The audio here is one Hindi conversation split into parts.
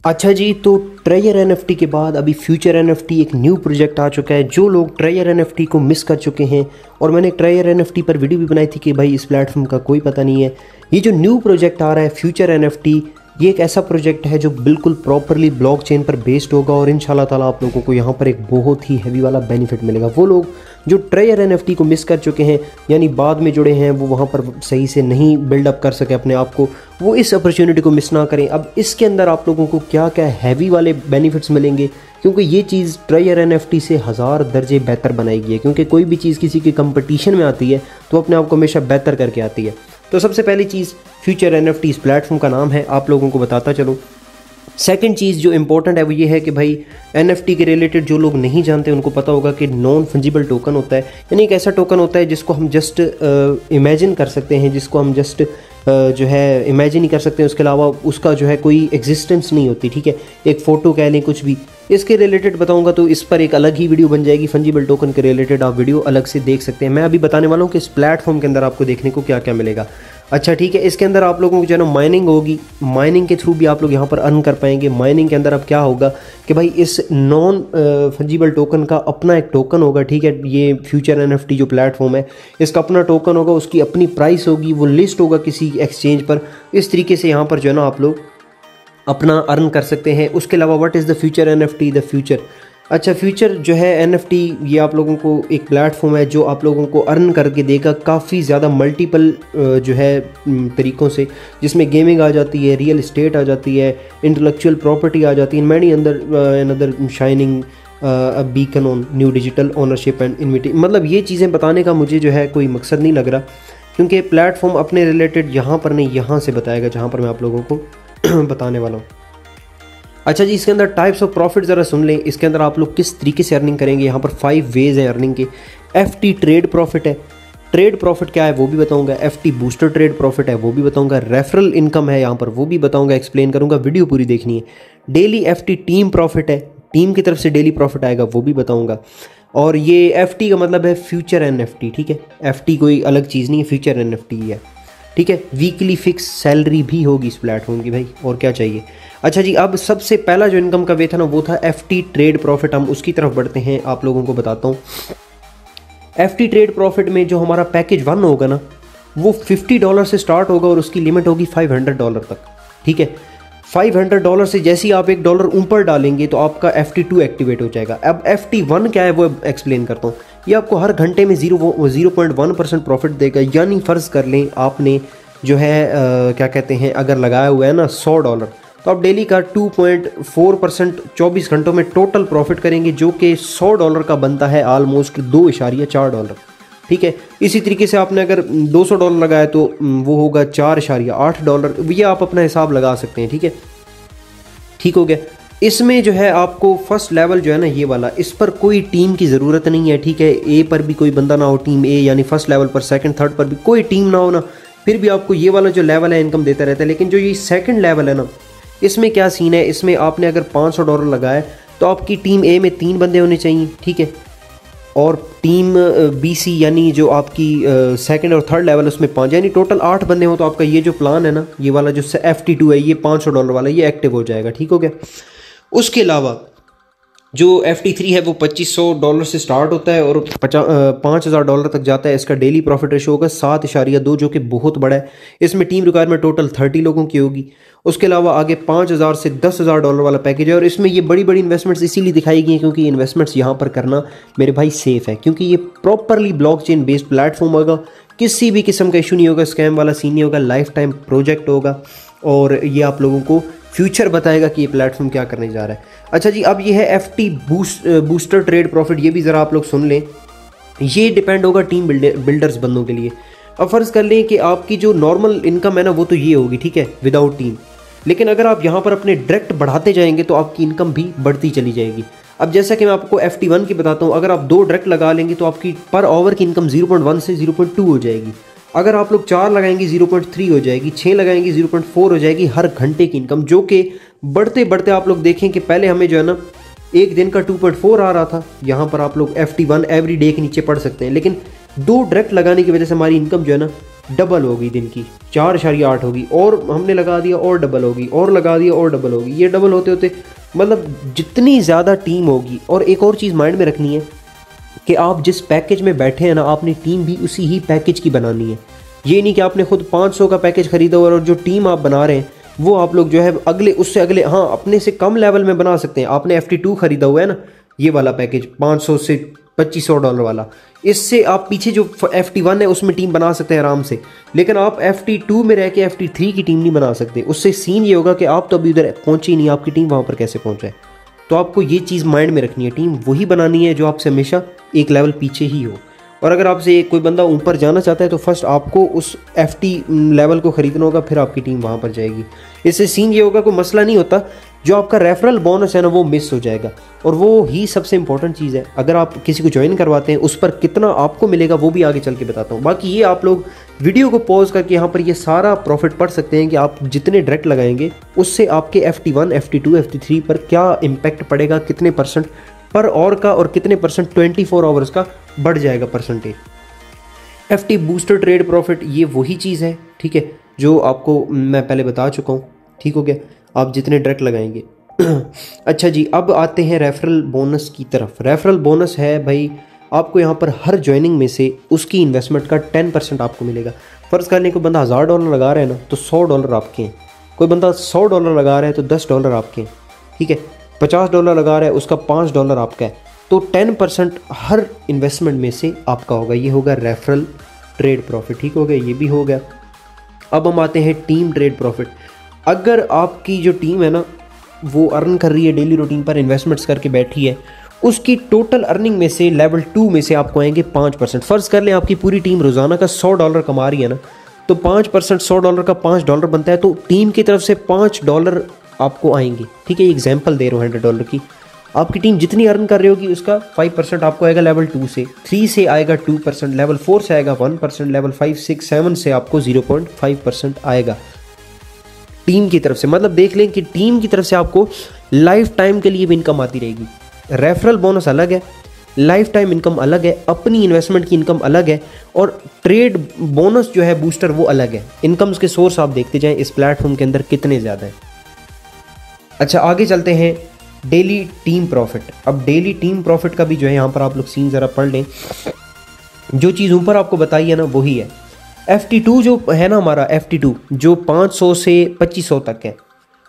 अच्छा जी, तो ट्रेजर एनएफटी के बाद अभी फ्यूचर एनएफटी एक न्यू प्रोजेक्ट आ चुका है। जो लोग ट्रेजर एनएफटी को मिस कर चुके हैं, और मैंने ट्रेजर एनएफटी पर वीडियो भी बनाई थी कि भाई इस प्लेटफॉर्म का कोई पता नहीं है, ये जो न्यू प्रोजेक्ट आ रहा है फ्यूचर एनएफटी, ये एक ऐसा प्रोजेक्ट है जो बिल्कुल प्रॉपरली ब्लॉकचेन पर बेस्ड होगा और इंशाल्लाह ताला आप लोगों को यहाँ पर एक बहुत ही हैवी वाला बेनिफिट मिलेगा। वो लोग जो ट्रेजर एनएफटी को मिस कर चुके हैं, यानी बाद में जुड़े हैं, वो वहाँ पर सही से नहीं बिल्डअप कर सके अपने आप को, वो इस अपॉर्चुनिटी को मिस ना करें। अब इसके अंदर आप लोगों को क्या क्या हैवी वाले बेनिफिट्स मिलेंगे, क्योंकि ये चीज़ ट्रेजर एनएफटी से 1000 दर्जे बेहतर बनाएगी है। क्योंकि कोई भी चीज़ किसी के कंपटीशन में आती है तो अपने आप को हमेशा बेहतर करके आती है। तो सबसे पहली चीज़ फ्यूचर एनएफटी इस प्लेटफॉर्म का नाम है, आप लोगों को बताता चलो। सेकंड चीज़ जो इंपॉर्टेंट है वो ये है कि भाई एनएफटी के रिलेटेड जो लोग नहीं जानते उनको पता होगा कि नॉन फंजिबल टोकन होता है, यानी एक ऐसा टोकन होता है जिसको हम जस्ट इमेजिन कर सकते हैं, जिसको हम जस्ट जो है इमेजिन ही कर सकते हैं, उसके अलावा उसका जो है कोई एग्जिस्टेंस नहीं होती। ठीक है, एक फ़ोटो कह लें, कुछ भी इसके रिलेटेड बताऊंगा तो इस पर एक अलग ही वीडियो बन जाएगी। फंजिबल टोकन के रिलेटेड आप वीडियो अलग से देख सकते हैं। मैं अभी बताने वाला हूँ कि इस प्लेटफॉर्म के अंदर आपको देखने को क्या क्या मिलेगा। अच्छा ठीक है, इसके अंदर आप लोगों को जो है ना माइनिंग होगी, माइनिंग के थ्रू भी आप लोग यहाँ पर अर्न कर पाएंगे। माइनिंग के अंदर अब क्या होगा कि भाई इस नॉन फंजिबल टोकन का अपना एक टोकन होगा। ठीक है, ये फ्यूचर एनएफटी जो प्लेटफॉर्म है इसका अपना टोकन होगा, उसकी अपनी प्राइस होगी, वो लिस्ट होगा किसी एक्सचेंज पर। इस तरीके से यहाँ पर जो है ना आप लोग अपना अर्न कर सकते हैं। उसके अलावा what is the future NFT, the future, अच्छा फ्यूचर जो है एनएफटी, ये आप लोगों को एक प्लेटफॉर्म है जो आप लोगों को अर्न करके देगा काफ़ी ज़्यादा मल्टीपल जो है तरीक़ों से, जिसमें गेमिंग आ जाती है, रियल इस्टेट आ जाती है, इंटेलेक्चुअल प्रॉपर्टी आ जाती है, many another shining beacon on new digital ownership and equity. मतलब ये चीज़ें बताने का मुझे जो है कोई मकसद नहीं लग रहा, क्योंकि प्लेटफॉर्म अपने रिलेटेड यहाँ पर नहीं, यहाँ से बताएगा जहाँ पर मैं आप लोगों को बताने वाला हूँ। अच्छा जी, इसके अंदर टाइप्स ऑफ प्रॉफिट ज़रा सुन लें। इसके अंदर आप लोग किस तरीके से अर्निंग करेंगे, यहाँ पर 5 वेज हैं अर्निंग के। एफटी ट्रेड प्रॉफिट है, ट्रेड प्रॉफिट क्या है वो भी बताऊंगा। एफटी बूस्टर ट्रेड प्रॉफिट है वो भी बताऊंगा। रेफरल इनकम है यहाँ पर वो भी बताऊंगा, एक्सप्लेन करूंगा, वीडियो पूरी देखनी है। डेली एफटी टीम प्रॉफिट है, टीम की तरफ से डेली प्रॉफिट आएगा वो भी बताऊंगा। और ये एफटी का मतलब है फ्यूचर एनएफटी। ठीक है, एफटी कोई अलग चीज़ नहीं है, फ्यूचर एनएफटी है। ठीक है, वीकली फिक्स सैलरी भी होगी इस प्लेटफॉर्म की, भाई और क्या चाहिए। अच्छा जी, अब सबसे पहला जो इनकम का वे था ना वो था एफटी ट्रेड प्रॉफिट। हम उसकी तरफ बढ़ते हैं, आप लोगों को बताता हूँ। एफटी ट्रेड प्रॉफिट में जो हमारा पैकेज 1 होगा ना वो $50 से स्टार्ट होगा और उसकी लिमिट होगी $500 तक। ठीक है, $500 से जैसे ही आप $1 ऊपर डालेंगे तो आपका FT2 एक्टिवेट हो जाएगा। अब FT1 क्या है वो एक्सप्लेन करता हूँ। ये आपको हर घंटे में 0.1% प्रॉफिट देगा। यानी फ़र्ज़ कर लें आपने जो है क्या कहते हैं, अगर लगाया हुआ है ना $100, तो आप डेली का 2.4% 24 घंटों में टोटल प्रॉफिट करेंगे, जो कि $100 का बनता है ऑलमोस्ट $2.4। ठीक है, इसी तरीके से आपने अगर $200 लगाया तो वो होगा $4.8। ये आप अपना हिसाब लगा सकते हैं। ठीक है, ठीक हो गया। इसमें जो है आपको फर्स्ट लेवल जो है ना ये वाला, इस पर कोई टीम की ज़रूरत नहीं है। ठीक है, ए पर भी कोई बंदा ना हो, टीम ए यानी फर्स्ट लेवल पर, सेकंड थर्ड पर भी कोई टीम ना हो ना, फिर भी आपको ये वाला जो लेवल है इनकम देता रहता है। लेकिन जो ये सेकंड लेवल है ना, इसमें क्या सीन है, इसमें आपने अगर $500 लगाया तो आपकी टीम ए में 3 बंदे होने चाहिए। ठीक है, और टीम BC यानी जो आपकी सेकंड और थर्ड लेवल उसमें 5, यानी टोटल 8 बंदे हो तो आपका ये जो प्लान है ना, ये वाला जो FT2 है, ये $500 वाला, ये एक्टिव हो जाएगा। ठीक हो गया। उसके अलावा जो FT3 है वो $2500 से स्टार्ट होता है और $5000 तक जाता है। इसका डेली प्रॉफिट रेशो होगा 7.2, जो कि बहुत बड़ा है। इसमें टीम रिक्वायरमेंट टोटल 30 लोगों की होगी। उसके अलावा आगे $5000 से $10,000 वाला पैकेज है, और इसमें ये बड़ी बड़ी इन्वेस्टमेंट्स इसीलिए दिखाई गई हैं क्योंकि इन्वेस्टमेंट्स यहाँ पर करना मेरे भाई सेफ़ है, क्योंकि ये प्रॉपरली ब्लॉकचेन बेस्ड प्लेटफॉर्म होगा। किसी भी किस्म का इशू नहीं होगा, स्कैम वाला सीन नहीं होगा, लाइफ टाइम प्रोजेक्ट होगा, और ये आप लोगों को फ्यूचर बताएगा कि ये प्लेटफॉर्म क्या करने जा रहा है। अच्छा जी, अब ये है एफटी बूस्टर ट्रेड प्रॉफिट, ये भी ज़रा आप लोग सुन लें। ये डिपेंड होगा टीम बिल्डर्स बंदों के लिए। अब फ़र्ज़ कर लें कि आपकी जो नॉर्मल इनकम है ना वो तो ये होगी, ठीक है, विदाउट टीम। लेकिन अगर आप यहाँ पर अपने डायरेक्ट बढ़ाते जाएंगे तो आपकी इनकम भी बढ़ती चली जाएगी। अब जैसा कि मैं आपको FT1 की बताता हूँ, अगर आप 2 डायरेक्ट लगा लेंगे तो आपकी पर आवर की इनकम 0.1 से 0.2 हो जाएगी। अगर आप लोग 4 लगाएंगे 0.3 हो जाएगी, 6 लगाएंगे 0.4 हो जाएगी हर घंटे की इनकम, जो कि बढ़ते बढ़ते आप लोग देखें कि पहले हमें जो है ना एक दिन का 2.4 आ रहा था। यहाँ पर आप लोग FT1 एवरी डे के नीचे पढ़ सकते हैं, लेकिन 2 डायरेक्ट लगाने की वजह से हमारी इनकम जो है ना डबल होगी दिन की, 4.8 होगी, और हमने लगा दिया और डबल होगी, और लगा दिया और डबल होगी। ये डबल होते होते मतलब जितनी ज़्यादा टीम होगी। और एक और चीज़ माइंड में रखनी है कि आप जिस पैकेज में बैठे हैं ना, आपने टीम भी उसी ही पैकेज की बनानी है। ये नहीं कि आपने खुद 500 का पैकेज खरीदा और जो टीम आप बना रहे हैं वो आप लोग जो है अगले उससे अगले, हाँ, अपने से कम लेवल में बना सकते हैं। आपने FT2 खरीदा हुआ है ना, ये वाला पैकेज 500 से $2500 वाला, इससे आप पीछे जो FT1 है उसमें टीम बना सकते हैं आराम से। लेकिन आप FT2 में रह के FT3 की टीम नहीं बना सकते। उससे सीन ये होगा कि आप तो अभी उधर पहुंचे ही नहीं, आपकी टीम वहाँ पर कैसे पहुँचे। तो आपको ये चीज़ माइंड में रखनी है, टीम वही बनानी है जो आपसे हमेशा एक लेवल पीछे ही हो। और अगर आपसे कोई बंदा ऊपर जाना चाहता है तो फर्स्ट आपको उस FT लेवल को ख़रीदना होगा, फिर आपकी टीम वहाँ पर जाएगी। इससे सीन ये होगा, कोई मसला नहीं होता, जो आपका रेफरल बोनस है ना वो मिस हो जाएगा। और वो ही सबसे इंपॉर्टेंट चीज़ है। अगर आप किसी को ज्वाइन करवाते हैं उस पर कितना आपको मिलेगा वो भी आगे चल के बताता हूँ। बाकी ये आप लोग वीडियो को पॉज करके यहाँ पर ये सारा प्रॉफिट पढ़ सकते हैं कि आप जितने डायरेक्ट लगाएंगे उससे आपके FT1, FT2, FT3 पर क्या इम्पैक्ट पड़ेगा, कितने % पर और का, और कितने % 24 आवर्स का बढ़ जाएगा percentage. FT booster trade profit ये वही चीज़ है, ठीक है, जो आपको मैं पहले बता चुका हूँ। ठीक हो गया, आप जितने डायरेक्ट लगाएंगे। अच्छा जी, अब आते हैं रेफरल बोनस की तरफ। रेफरल बोनस है भाई, आपको यहाँ पर हर ज्वाइनिंग में से उसकी इन्वेस्टमेंट का 10% आपको मिलेगा। फ़र्ज़ करने को बंदा $1000 लगा रहा है ना, तो $100 आपके हैं। कोई बंदा $100 लगा रहा है तो $10 आपके हैं, ठीक है। $50 लगा रहा है, उसका $5 आपका है। तो 10% हर इन्वेस्टमेंट में से आपका होगा। ये होगा रेफरल ट्रेड प्रॉफिट, ठीक हो गया, ये भी हो गया। अब हम आते हैं टीम ट्रेड प्रॉफिट। अगर आपकी जो टीम है ना वो अर्न कर रही है, डेली रूटीन पर इन्वेस्टमेंट्स करके बैठी है, उसकी टोटल अर्निंग में से लेवल 2 में से आपको आएंगे 5%। फ़र्ज़ कर लें आपकी पूरी टीम रोज़ाना का $100 कमा रही है ना, तो 5% $100 का $5 बनता है, तो टीम की तरफ से $5 आपको आएंगे, ठीक है। एग्जाम्पल दे रहा हूँ $100 की। आपकी टीम जितनी अर्न कर रही होगी उसका 5% आपको आएगा लेवल 2 से, 3 से आएगा 2%, लेवल 4 से आएगा 1%, लेवल 5, 6, 7 से आपको 0.5% आएगा टीम की तरफ से। मतलब देख लें कि टीम की तरफ से आपको लाइफ टाइम के लिए भी इनकम आती रहेगी। रेफरल बोनस अलग है, लाइफ टाइम इनकम अलग है, अपनी इन्वेस्टमेंट की इनकम अलग है, और ट्रेड बोनस जो है बूस्टर वो अलग है। इनकम्स के सोर्स आप देखते जाएं इस प्लेटफॉर्म के अंदर कितने ज़्यादा है। अच्छा, आगे चलते हैं डेली टीम प्रॉफिट। अब डेली टीम प्रॉफिट का भी जो है यहाँ पर आप लोग सीन ज़रा पढ़ लें। जो चीज़ ऊपर आपको बताई है ना वही है। FT2 जो है ना हमारा, FT2 जो 500 से 2500 तक है,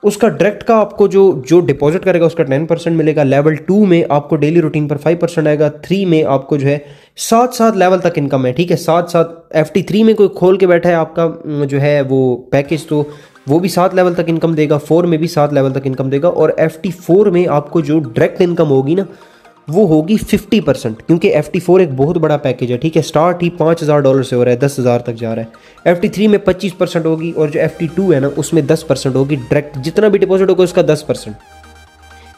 उसका डायरेक्ट का आपको जो डिपॉजिट करेगा उसका 10% मिलेगा। लेवल 2 में आपको डेली रूटीन पर 5% आएगा। 3 में आपको जो है 7 लेवल तक इनकम है, ठीक है। 7 FT3 में कोई खोल के बैठा है आपका जो है वो पैकेज, तो वो भी 7 लेवल तक इनकम देगा। 4 में भी 7 लेवल तक इनकम देगा। और FT4 में आपको जो डायरेक्ट इनकम होगी ना वो होगी 50%, क्योंकि FT4 एक बहुत बड़ा पैकेज है, ठीक है। स्टार्ट ही $5000 से हो रहा है, 10,000 तक जा रहा है। FT3 में 25% होगी, और जो FT2 है ना उसमें 10% होगी डायरेक्ट। जितना भी डिपॉजिट होगा उसका 10%।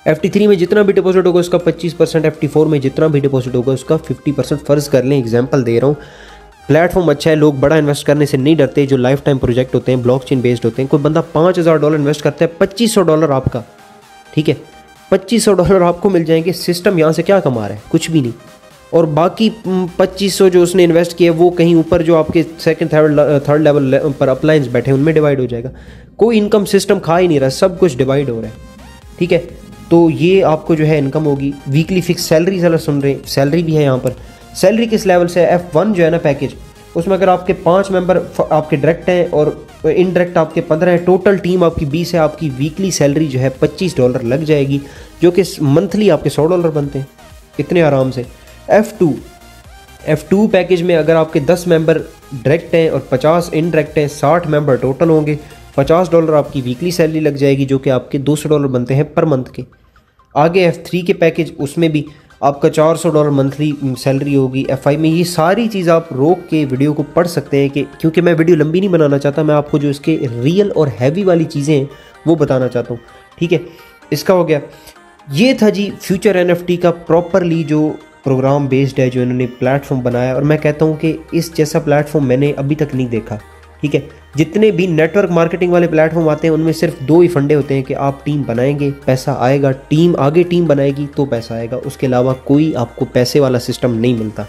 FT3 में जितना भी डिपॉजिट होगा उसका 25%, FT4 में जितना भी डिपॉजिट होगा उसका 50%। फ़र्ज़ कर लें, एग्जाम्पल दे रहा हूँ, प्लेटफॉर्म अच्छा है, लोग बड़ा इन्वेस्ट करने से नहीं डरते, जो लाइफ टाइम प्रोजेक्ट होते हैं, ब्लॉकचेन बेस्ड होते हैं। कोई बंदा $5000 इन्वेस्ट करता है, $2500 आपका, ठीक है। $2500 आपको मिल जाएंगे। सिस्टम यहाँ से क्या कमा रहा है? कुछ भी नहीं। और बाकी 2500 जो उसने इन्वेस्ट किया वो कहीं ऊपर जो आपके सेकंड थर्ड लेवल पर अपलाइंस बैठे हैं उनमें डिवाइड हो जाएगा। कोई इनकम सिस्टम खा ही नहीं रहा, सब कुछ डिवाइड हो रहा है, ठीक है। तो ये आपको जो है इनकम होगी। वीकली फिक्स सैलरी ज़रा सुन रहे, सैलरी भी है यहाँ पर। सैलरी किस लेवल से है? F1 जो है ना पैकेज, उसमें अगर आपके 5 मेंबर आपके डायरेक्ट हैं और इनडायरेक्ट आपके 15 हैं, टोटल टीम आपकी 20 है, आपकी वीकली सैलरी जो है $25 लग जाएगी, जो कि मंथली आपके $100 बनते हैं इतने आराम से। F2 पैकेज में अगर आपके 10 मेंबर डायरेक्ट हैं और 50 इनडायरेक्ट हैं, 60 मेंबर टोटल होंगे, $50 आपकी वीकली सैलरी लग जाएगी, जो कि आपके $200 बनते हैं पर मंथ के। आगे F3 के पैकेज, उसमें भी आपका $400 मंथली सैलरी होगी। F5 में ये सारी चीज़ आप रोक के वीडियो को पढ़ सकते हैं, कि क्योंकि मैं वीडियो लंबी नहीं बनाना चाहता, मैं आपको जो इसके रियल और हैवी वाली चीज़ें हैं वो बताना चाहता हूँ, ठीक है। इसका हो गया। ये था जी फ्यूचर NFT का प्रॉपरली जो प्रोग्राम बेस्ड है, जो इन्होंने प्लेटफॉर्म बनाया। और मैं कहता हूँ कि इस जैसा प्लेटफॉर्म मैंने अभी तक नहीं देखा, ठीक है। जितने भी नेटवर्क मार्केटिंग वाले प्लेटफॉर्म आते हैं उनमें सिर्फ 2 ही फंडे होते हैं कि आप टीम बनाएंगे, पैसा आएगा, टीम आगे टीम बनाएगी तो पैसा आएगा, उसके अलावा कोई आपको पैसे वाला सिस्टम नहीं मिलता।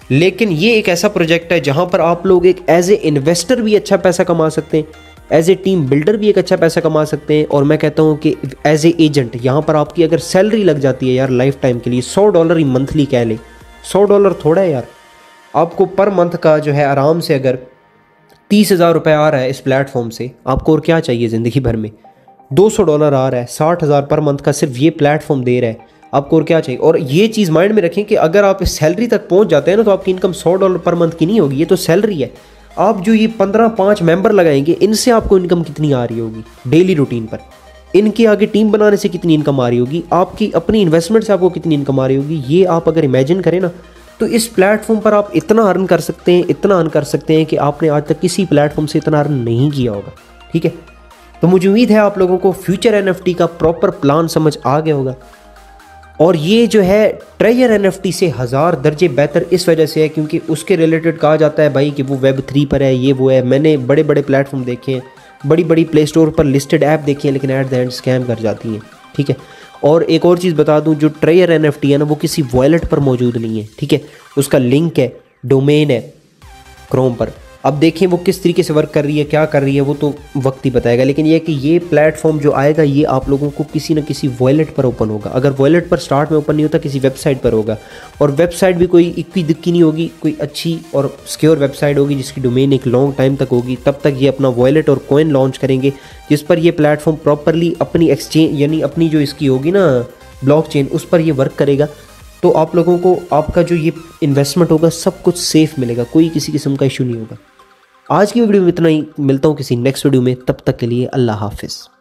लेकिन ये एक ऐसा प्रोजेक्ट है जहाँ पर आप लोग एक एज ए इन्वेस्टर भी अच्छा पैसा कमा सकते हैं, एज ए टीम बिल्डर भी एक अच्छा पैसा कमा सकते हैं, और मैं कहता हूँ कि एज ए एजेंट यहाँ पर आपकी अगर सैलरी लग जाती है यार लाइफ टाइम के लिए, $100 ही मंथली कह ले, $100 थोड़ा है यार, आपको पर मंथ का जो है आराम से अगर 30,000 रुपये आ रहा है इस प्लेटफॉर्म से, आपको और क्या चाहिए ज़िंदगी भर में। $200 आ रहा है, 60,000 पर मंथ का सिर्फ ये प्लेटफॉर्म दे रहा है, आपको और क्या चाहिए। और ये चीज़ माइंड में रखें कि अगर आप इस सैलरी तक पहुंच जाते हैं ना, तो आपकी इनकम $100 पर मंथ की नहीं होगी, ये तो सैलरी है। आप जो ये 15-5 मेंबर लगाएंगे, इनसे आपको इनकम कितनी आ रही होगी डेली रूटीन पर, इनके आगे टीम बनाने से कितनी इनकम आ रही होगी, आपकी अपनी इन्वेस्टमेंट से आपको कितनी इनकम आ रही होगी, ये आप अगर इमेजिन करें ना, तो इस प्लेटफॉर्म पर आप इतना अर्न कर सकते हैं, इतना अर्न कर सकते हैं कि आपने आज तक किसी प्लेटफॉर्म से इतना अर्न नहीं किया होगा। ठीक है, तो मुझे उम्मीद है आप लोगों को फ्यूचर NFT का प्रॉपर प्लान समझ आ गया होगा। और ये जो है ट्रेजर NFT से 1000 दर्जे बेहतर इस वजह से है क्योंकि उसके रिलेटेड कहा जाता है भाई कि वो Web3 पर है, ये वो है। मैंने बड़े बड़े प्लेटफॉर्म देखे हैं, बड़ी बड़ी प्ले स्टोर पर लिस्टेड ऐप देखी हैं, लेकिन एट द एंड स्कैम कर जाती हैं। ठीक है, और एक और चीज़ बता दूं, जो ट्रेजर NFT है ना, वो किसी वॉलेट पर मौजूद नहीं है। ठीक है, उसका लिंक है, डोमेन है क्रोम पर। अब देखें वो किस तरीके से वर्क कर रही है, क्या कर रही है, वो तो वक्त ही बताएगा। लेकिन ये कि ये प्लेटफॉर्म जो आएगा, ये आप लोगों को किसी न किसी वॉलेट पर ओपन होगा। अगर वॉलेट पर स्टार्ट में ओपन नहीं होता, किसी वेबसाइट पर होगा, और वेबसाइट भी कोई इक्की दिक्की नहीं होगी, कोई अच्छी और सिक्योर वेबसाइट होगी जिसकी डोमेन एक लॉन्ग टाइम तक होगी। तब तक ये अपना वॉलेट और कॉइन लॉन्च करेंगे, जिस पर ये प्लेटफॉर्म प्रॉपरली अपनी एक्सचेंज यानी अपनी जो इसकी होगी ना ब्लॉकचेन, उस पर ये वर्क करेगा। तो आप लोगों को आपका जो ये इन्वेस्टमेंट होगा सब कुछ सेफ मिलेगा, कोई किसी किस्म का इशू नहीं होगा। आज की वीडियो में इतना ही, मिलता हूँ किसी नेक्स्ट वीडियो में, तब तक के लिए अल्लाह हाफिज़।